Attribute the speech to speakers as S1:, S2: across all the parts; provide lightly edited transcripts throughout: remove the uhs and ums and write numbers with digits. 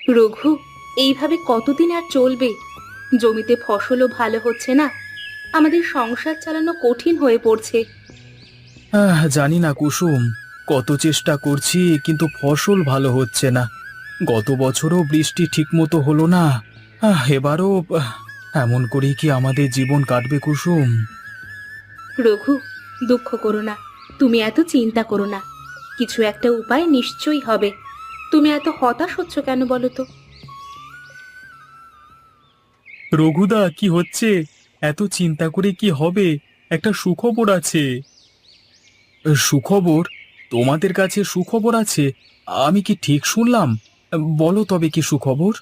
S1: রঘু, এইভাবে কতদিন আর চলবে? জমিতে ফসলও ভালো হচ্ছে না, আমাদের সংসার চালানো কঠিন হয়ে পড়ছে।
S2: জানি না কুসুম, কত চেষ্টা করছি কিন্তু ফসল ভালো হচ্ছে না। গত বছরও বৃষ্টি ঠিকমতো হলো না। এবারও এমন করেই কি আমাদের জীবন কাটবে কুসুম?
S1: রঘু, দুঃখ করো না, তুমি এত চিন্তা করো না, কিছু একটা উপায় নিশ্চয়ই হবে। তুমি এত হতাশ হচ্ছ কেন বলো তো?
S2: রঘুদা, কি হচ্ছে? এত চিন্তা করে কি হবে? একটা সুখবর আছে। সুখবর? তোমাদের কাছে সুখবর আছে? আমি কি ঠিক শুনলাম? বলো তবে কি সুখবর?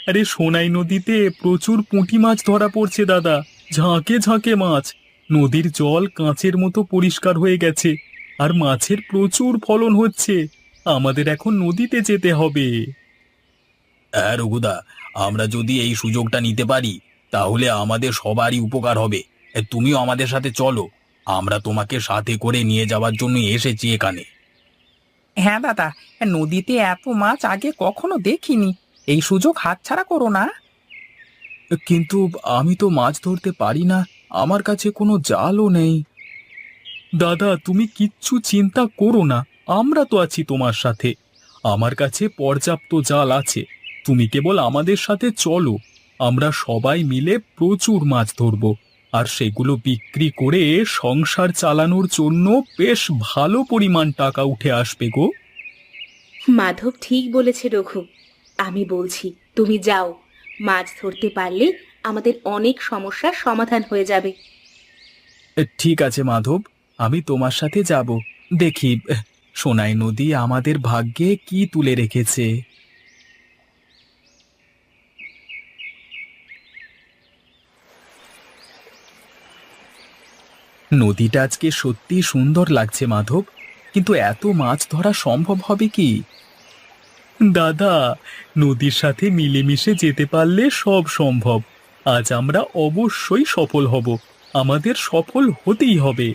S2: আরে সোনাই নদীতে প্রচুর পুঁটি মাছ ধরা পড়ছে দাদা। ঝাঁকে ঝাঁকে মাছ। নদীর জল কাঁচের মতো পরিষ্কার হয়ে গেছে। আর মাছের প্রচুর ফলন হচ্ছে। আমাদের এখন নদীতে যেতে হবে। হ্যাঁ রঘুদা, আমরা যদি এই সুযোগটা নিতে পারি তাহলে আমাদের সবারই উপকার হবে। তুমিও আমাদের সাথে চলো। আমরা তোমাকে সাথে করে নিয়ে যাওয়ার জন্য এসেছি এখানে।
S3: হ্যাঁ দাদা, নদীতে এত মাছ আগে কখনো দেখিনি। এই সুযোগ হাতছাড়া করো না।
S2: কিন্তু আমি তো মাছ ধরতে পারি না, আমার কাছে কোনো জালও নেই। দাদা, তুমি কিচ্ছু চিন্তা করো না, আমরা তো আছি তোমার সাথে। আমার কাছে পর্যাপ্ত জাল আছে। তুমি কেবল আমাদের সাথে চলো। আমরা সবাই মিলে প্রচুর মাছ ধরবো। আর সেগুলো বিক্রি করে সংসার চালানোর জন্য বেশ ভালো পরিমাণ টাকা উঠে আসবে গো।
S1: মাধব ঠিক বলেছে রঘু, আমি বলছি তুমি যাও। মাছ ধরতে পারলে আমাদের অনেক সমস্যার সমাধান হয়ে যাবে।
S2: ঠিক আছে মাধব, আমি তোমার সাথে যাব। দেখি সোনাই নদী আমাদের ভাগ্যে কি তুলে রেখেছে। নদীটা আজকে সত্যি সুন্দর লাগছে মাধব, কিন্তু এত মাছ ধরা সম্ভব হবে কি? দাদা, নদীর সাথে মিলেমিশে যেতে পারলে সব সম্ভব। আজ আমরা অবশ্যই সফল হব। আমাদের সফল হতেই হবে।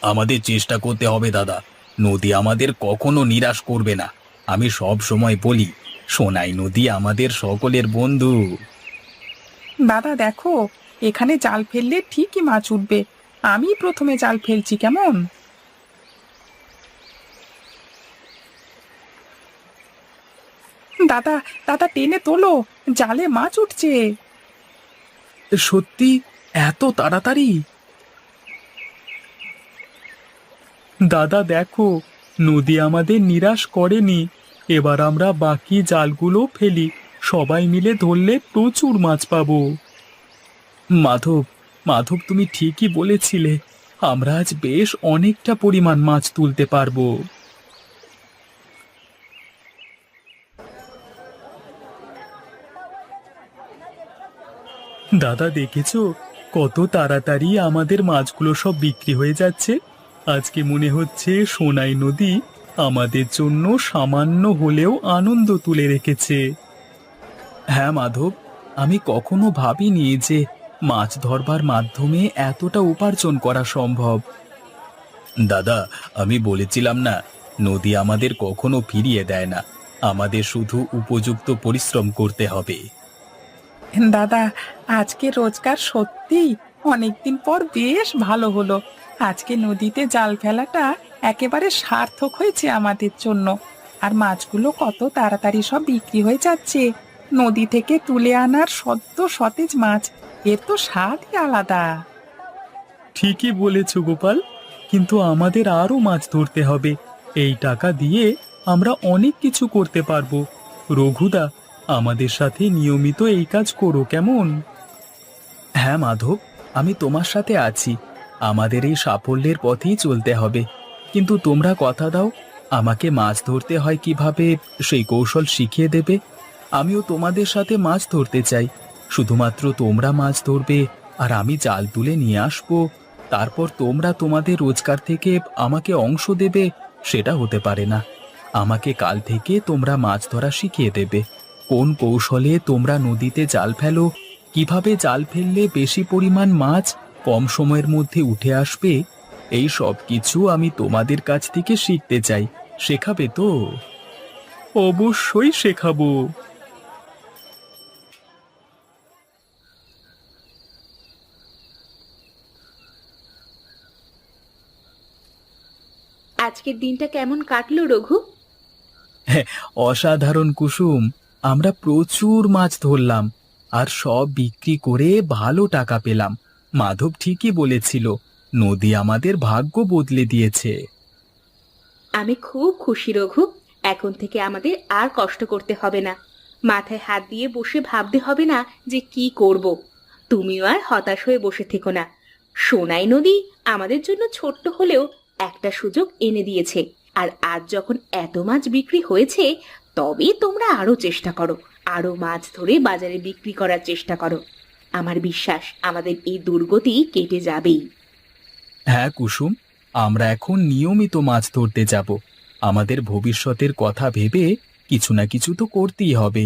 S2: আমাদের চেষ্টা করতে হবে দাদা। নদী আমাদের কখনো নিরাশ করবে না। আমি সব সময় বলি, সোনাই নদী আমাদের সকলের বন্ধু।
S3: দাদা দেখো, এখানে জাল ফেললে ঠিকই মাছ উঠবে। আমি প্রথমে জাল ফেলছি, কেমন? দাদা, দাদা টেনে তোলো, জালে মাছ উঠছে।
S2: সত্যি? এত তাড়াতাড়ি? দাদা দেখো, নদী আমাদের নিরাশ করেনি। এবার আমরা বাকি জালগুলো ফেলি। সবাই মিলে ধরলে প্রচুর মাছ পাবো। মাধব, মাধব তুমি ঠিকই বলেছিলে। আমরা আজ বেশ অনেকটা পরিমাণ মাছ তুলতে পারবো। দাদা দেখেছো, কত তাড়াতাড়ি আমাদের মাছগুলো সব বিক্রি হয়ে যাচ্ছে। আজকে মনে হচ্ছে সোনাই নদী আমাদের জন্য সামান্য হলেও আনন্দ তুলে রেখেছে। হ্যাঁ মাধব, আমি কখনো ভাবিনি যে মাছ ধরবার মাধ্যমে এতটা উপার্জন করা সম্ভব। দাদা, আমি বলেছিলাম না, নদী আমাদের কখনো ফিরিয়ে দেয় না। আমাদের শুধু উপযুক্ত পরিশ্রম করতে হবে।
S3: দাদা, আজকে রোজগার সত্যিই অনেকদিন পর বেশ ভালো হলো। আজকে নদীতে জাল ফেলাটা একেবারে সার্থক হয়েছে আমাদের জন্য। আর মাছগুলো কত তাড়াতাড়ি সব বিক্রি হয়ে যাচ্ছে। নদী থেকে তুলে আনার সদ্য সতেজ মাছ, এর তো স্বাদই আলাদা।
S2: ঠিকই বলেছ গোপাল, কিন্তু আমাদের আরো মাছ ধরতে হবে। এই টাকা দিয়ে আমরা অনেক কিছু করতে পারবো। রঘুদা, আমাদের সাথে নিয়মিত এই কাজ করো, কেমন? হ্যাঁ মাধব, আমি তোমার সাথে আছি। আমাদের এই সাফল্যের পথেই চলতে হবে। কিন্তু তোমরা কথা দাও, আমাকে মাছ ধরতে হয় কিভাবে সেই কৌশল শিখিয়ে দেবে। আমিও তোমাদের সাথে মাছ ধরতে চাই। শুধুমাত্র তোমরা মাছ ধরবে আর আমি জাল তুলে নিয়ে আসবো, তারপর তোমরা তোমাদের রোজগার থেকে আমাকে অংশ দেবে, সেটা হতে পারে না। আমাকে কাল থেকে তোমরা মাছ ধরা শিখিয়ে দেবে। কোন কৌশলে তোমরা নদীতে জাল ফেলো, কিভাবে জাল ফেললে বেশি পরিমাণ মাছ কম সময়ের মধ্যে উঠে আসবে, এই সব কিছু আমি তোমাদের কাছ থেকে শিখতে চাই। শেখাবে তো? অবশ্যই শেখাবো।
S1: আজকের দিনটা কেমন কাটলো রঘু?
S2: অসাধারণ কুসুম, আমরা প্রচুর মাছ ধরলাম আর সব বিক্রি করে ভালো টাকা পেলাম। মাধব ঠিকই বলেছিল, নদী আমাদের ভাগ্য বদলে দিয়েছে।
S1: আমি খুব খুশি রঘু। এখন থেকে আমাদের আর কষ্ট করতে হবে না, মাথায় হাত দিয়ে বসে ভাবতে হবে না যে কি করব। তুমিও আর হতাশ হয়ে বসে থেকো না। সোনাই নদী আমাদের জন্য ছোট্ট হলেও একটা সুযোগ এনে দিয়েছে। আর আজ যখন এত মাছ বিক্রি হয়েছে, তবে তোমরা আরো চেষ্টা করো, আরো মাছ ধরে বাজারে বিক্রি করার চেষ্টা করো। আমার বিশ্বাস আমাদের এই দুর্গতি কেটে যাবেই।
S2: হ্যাঁ কুসুম, আমরা এখন নিয়মিত মাছ ধরতে যাব। আমাদের ভবিষ্যতের কথা ভেবে কিছু না কিছু তো করতেই হবে।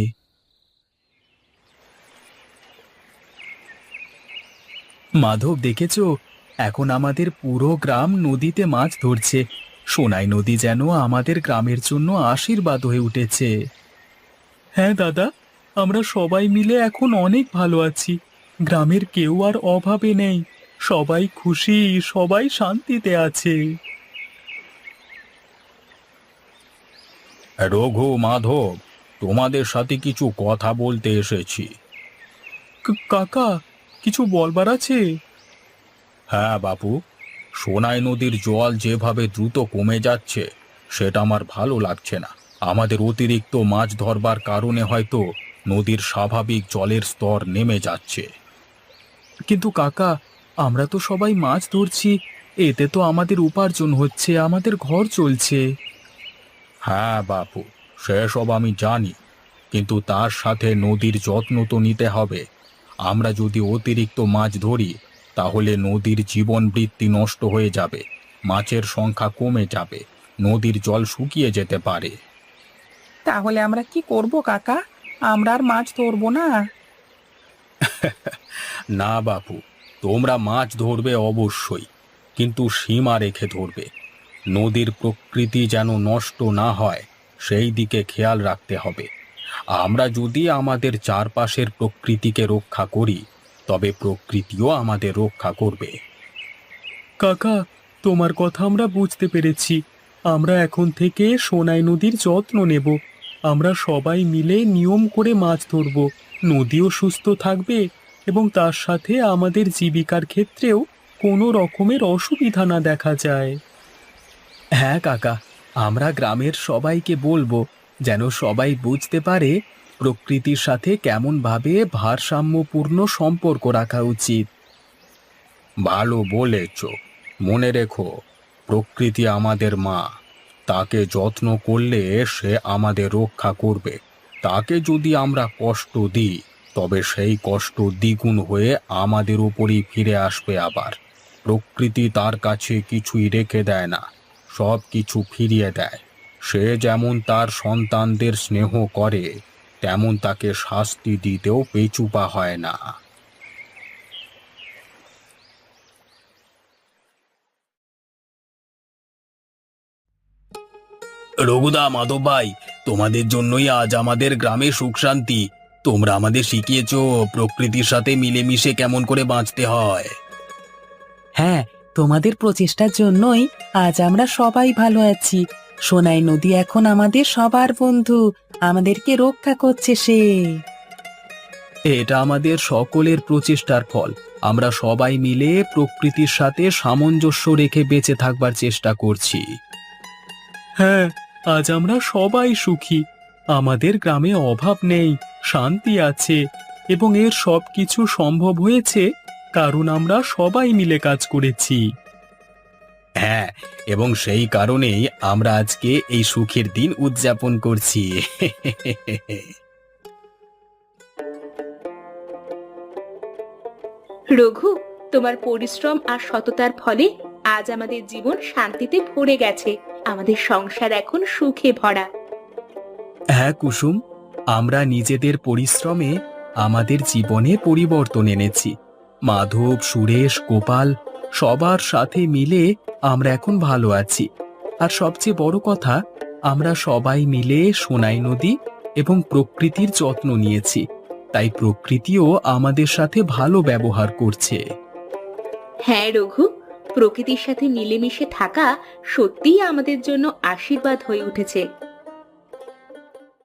S2: মাধব, দেখেছো, এখন আমাদের পুরো গ্রাম নদীতে মাছ ধরছে। সোনাই নদী যেন আমাদের গ্রামের জন্য আশীর্বাদ হয়ে উঠেছে। হ্যাঁ দাদা, আমরা সবাই মিলে এখন অনেক ভালো আছি। গ্রামের কেউ আর অভাবে নেই, সবাই খুশি, সবাই শান্তিতে আছে। রঘু, মাধব, তোমাদের সাথে কিছু কথা বলতে এসেছি। কাকা, কিছু বলবার আছে? হ্যাঁ বাপু, সোনাই নদীর জল যেভাবে দ্রুত কমে যাচ্ছে সেটা আমার ভালো লাগছে না। আমাদের অতিরিক্ত মাছ ধরবার কারণে হয়তো নদীর স্বাভাবিক জলের স্তর নেমে যাচ্ছে। কিন্তু কাকা, আমরা তো সবাই মাছ ধরছি, এতে তো আমাদের উপার্জন হচ্ছে, আমাদের ঘর চলছে। হ্যাঁ বাপু, সেসব আমি জানি, কিন্তু তার সাথে নদীর যত্ন তো নিতে হবে। আমরা যদি অতিরিক্ত মাছ ধরি তাহলে নদীর জীবন বৃত্তি নষ্ট হয়ে যাবে, মাছের সংখ্যা কমে যাবে, নদীর জল শুকিয়ে যেতে পারে।
S3: তাহলে আমরা কি করব কাকা? আমরা আর মাছ ধরবো না?
S2: না বাপু, তোমরা মাছ ধরবে অবশ্যই, কিন্তু সীমা রেখে ধরবে। নদীর প্রকৃতি যেন নষ্ট না হয় সেই দিকে খেয়াল রাখতে হবে। আমরা যদি আমাদের চারপাশের প্রকৃতিকে রক্ষা করি তবে প্রকৃতিও আমাদের রক্ষা করবে। কাকা, তোমার কথা আমরা বুঝতে পেরেছি। আমরা এখন থেকে সোনাই নদীর যত্ন নেব। আমরা সবাই মিলে নিয়ম করে মাছ ধরব, নদীও সুস্থ থাকবে এবং তার সাথে আমাদের জীবিকার ক্ষেত্রেও কোনো রকমের অসুবিধা না দেখা যায়। হ্যাঁ কাকা, আমরা গ্রামের সবাইকে বলবো যেন সবাই বুঝতে পারে প্রকৃতির সাথে কেমনভাবে ভারসাম্যপূর্ণ সম্পর্ক রাখা উচিত। ভালো বলেছ। মনে রেখো, প্রকৃতি আমাদের মা, তাকে যত্ন করলে সে আমাদের রক্ষা করবে। তাকে যদি আমরা কষ্ট দিই তবে সেই কষ্ট দ্বিগুণ হয়ে আমাদের উপরই ফিরে আসবে। আবার প্রকৃতি তার কাছে কিছুই রেখে দেয় না, সব কিছু ফিরিয়ে দেয়। সে যেমন তার সন্তানদের স্নেহ করে, তেমন তাকে শাস্তি দিতেও পেছুপা হয় না। রঘুদা, মাধব ভাই, তোমাদের জন্যই আজ আমাদের গ্রামে সুখ শান্তি। তোমরা আমাদের শিখিয়েছো প্রকৃতির সাথে মিলেমিশে কেমন করে বাঁচতে হয়।
S3: হ্যাঁ, তোমাদের প্রচেষ্টার জন্যই আজ আমরা সবাই ভালো আছি। সোনাই নদী এখন আমাদের সবার বন্ধু, আমাদেরকে রক্ষা করছে সে।
S2: এটা আমাদের সকলের প্রচেষ্টার ফল। আমরা সবাই মিলে প্রকৃতির সাথে সামঞ্জস্য রেখে বেঁচে থাকবার চেষ্টা করছি। হ্যাঁ, আজ আমরা সবাই সুখী। আমাদের গ্রামে অভাব নেই, শান্তি আছে, এবং এর সব কিছু সম্ভব হয়েছে কারণ আমরা সবাই মিলে কাজ করেছি। হ্যাঁ, এবং সেই কারণেই আমরা আজকে এই সুখের দিন উদযাপন করছি।
S1: রঘু, তোমার পরিশ্রম আর সততার ফলে আজ আমাদের জীবন শান্তিতে ভরে গেছে। আমাদের সংসার এখন সুখে ভরা।
S2: হ্যাঁ কুসুম, আমরা নিজেদের পরিশ্রমে আমাদের জীবনে পরিবর্তন এনেছি। মাধব, সুরেশ, গোপাল সবার সাথে মিলে আমরা এখন ভালো আছি। আর সবচেয়ে বড় কথা, আমরা সবাই মিলে সোনাই নদী এবং প্রকৃতির যত্ন নিয়েছি, তাই প্রকৃতিও আমাদের সাথে ভালো ব্যবহার করছে।
S1: হ্যাঁ রঘু, প্রকৃতির সাথে মিলেমিশে থাকা সত্যিই আমাদের জন্য আশীর্বাদ হয়ে উঠেছে।